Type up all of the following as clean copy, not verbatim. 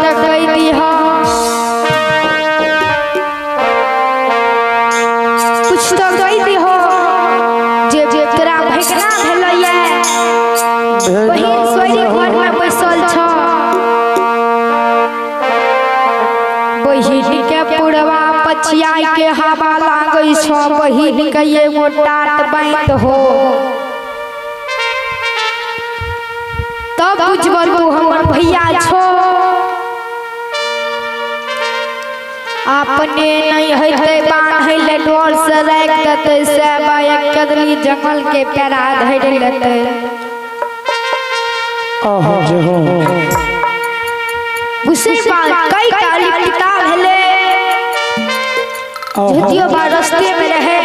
कई दी हो कुछ तो कई दी हो जे जे तोरा भगना भेलैया बहिन सोरी घर में बैसल छ बहिन के पुरवा पछिया के हवा लागै छ बहिन के एगो टाट बांध हो तब बुझबल तू हमर भैया छो अपने नहीं हेते बांधे ले डोर से राख देते से बायक कदली जंगल के पैरा धैर लेते आहा जे हो उसे कई काली किताब हले जतियो बा रास्ते में रहे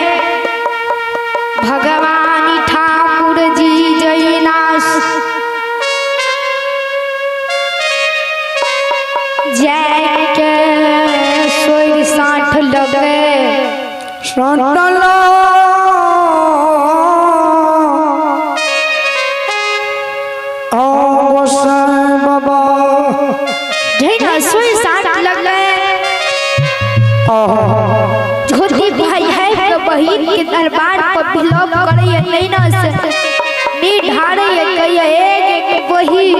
भगवान ठाकुर जी जयनाश जय के सोई 60 लगे संतला आवसन बाबा जयना सोई 60 लगे झोटी भाई है तो बहिन के दरबार पर बिलोप करे नैना से निढारे कहिए एक बहिन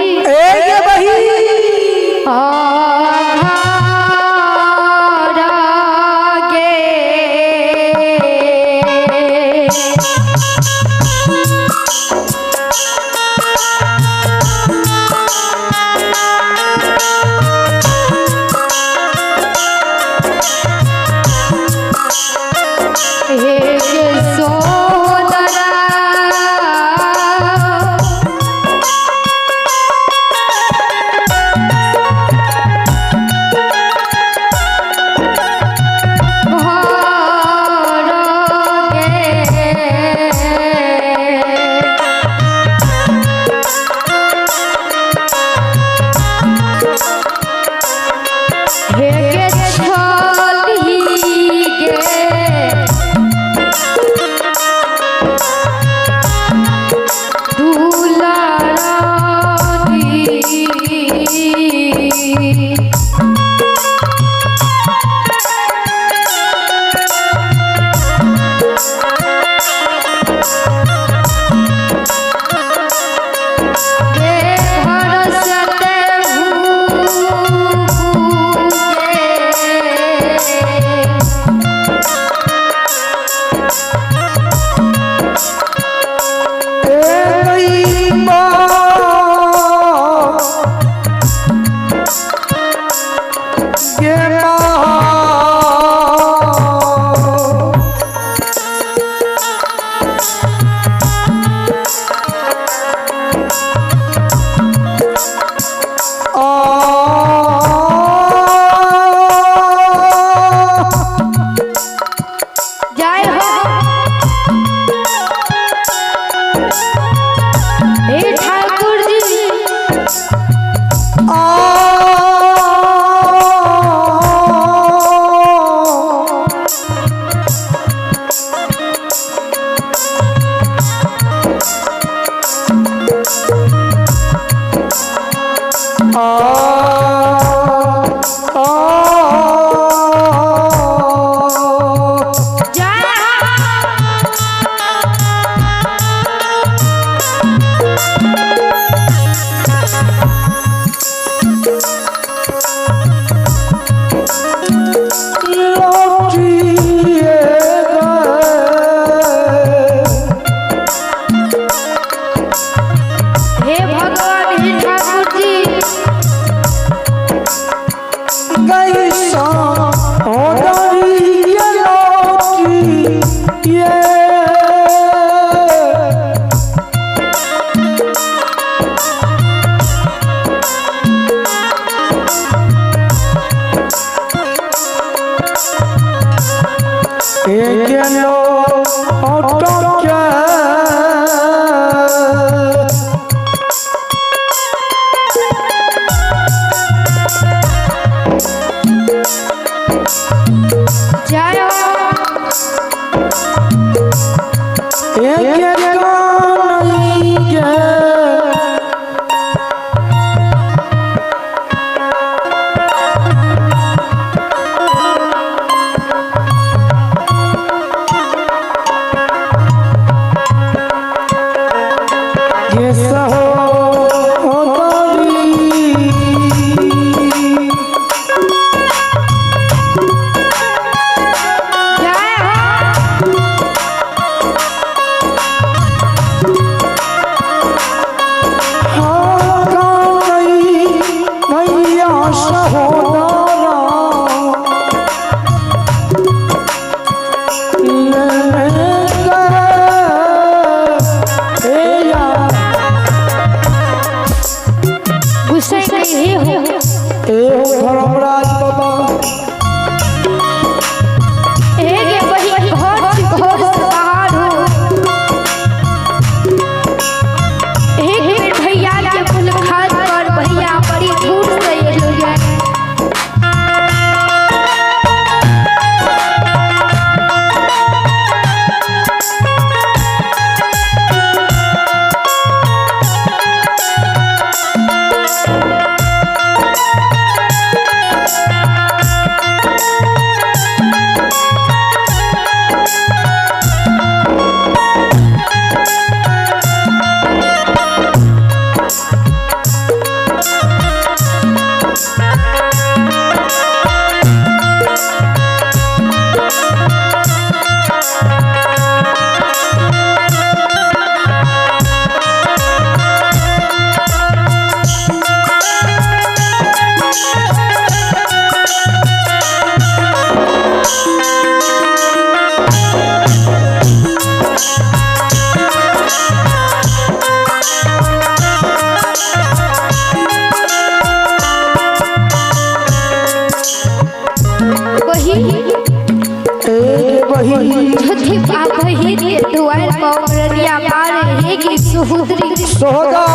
सुहुद्री सोहदर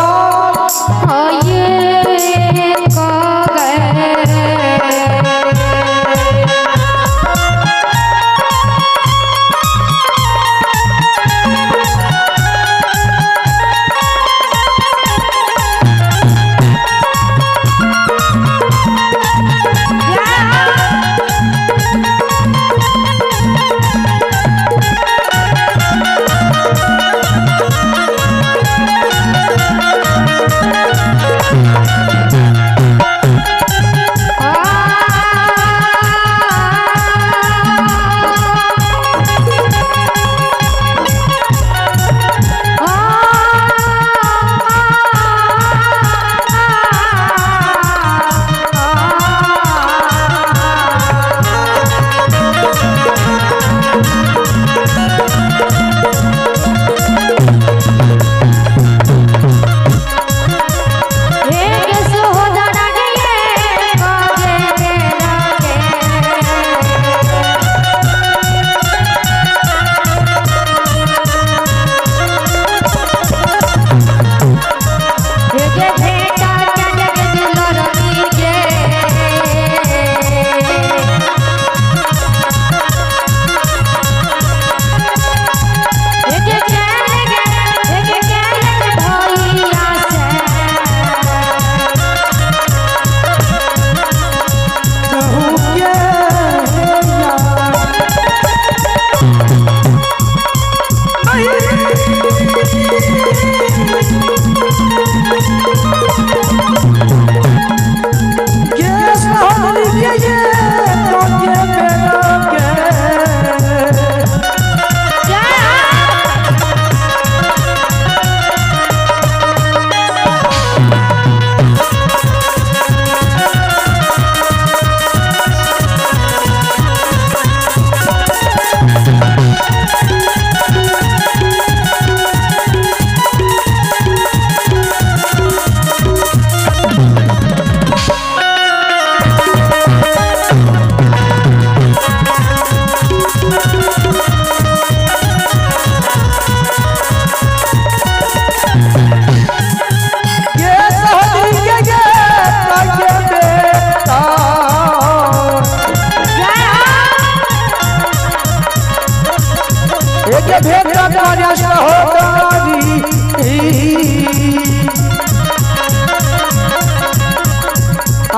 ये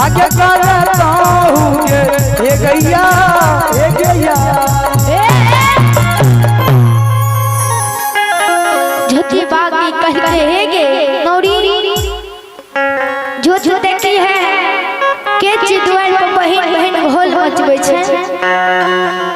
आगे करता हूँ ये गैया झूठी बागी कहते हेगे नौरी झूठ देखी है के चितवन पर बहिन बहिन घोल मचबै छै।